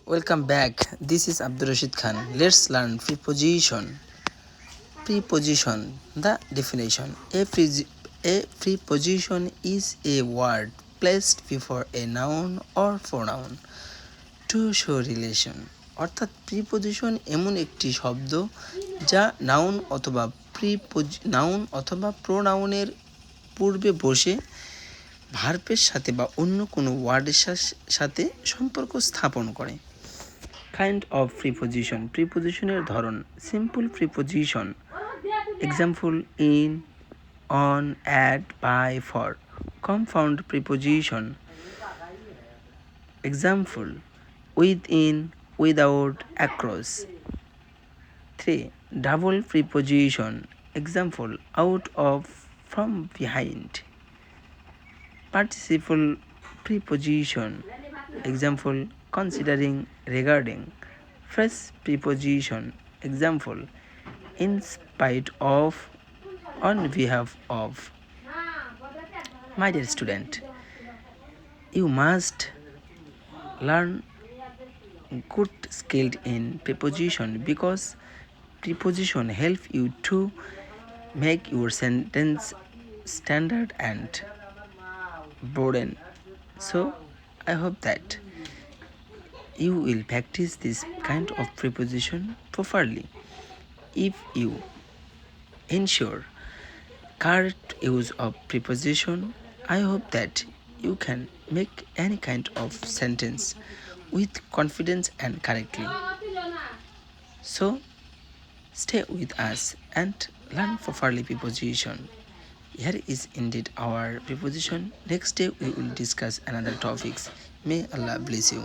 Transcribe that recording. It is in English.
Welcome back. This is Abdur Rashid Khan. Let's learn preposition. Preposition. The definition. A preposition is a word placed before a noun or pronoun to show relation. অর্থাৎ preposition এমন একটি শব্দ যা noun অথবা প্রোনাউনের পূর্বে বসে ভার্বের সাথে বা অন্য কোনো ওয়ার্ডের সাথে সম্পর্ক স্থাপন করে। Kind of preposition. প্রিপজিশনের ধরন। Simple preposition, example in, on, at, by, for. Compound preposition, example within, without, across. 3. Double preposition, example out of, from, behind. Participle preposition, example considering, regarding. First preposition, example in spite of, on behalf of. My dear student, you must learn good skilled in preposition because preposition help you to make your sentence standard and broaden. So I hope that you will practice this kind of preposition properly. If you ensure correct use of preposition, I hope that you can make any kind of sentence with confidence and correctly. So stay with us and learn properly preposition. Here is indeed our preposition. Next day we will discuss another topics. May Allah bless you.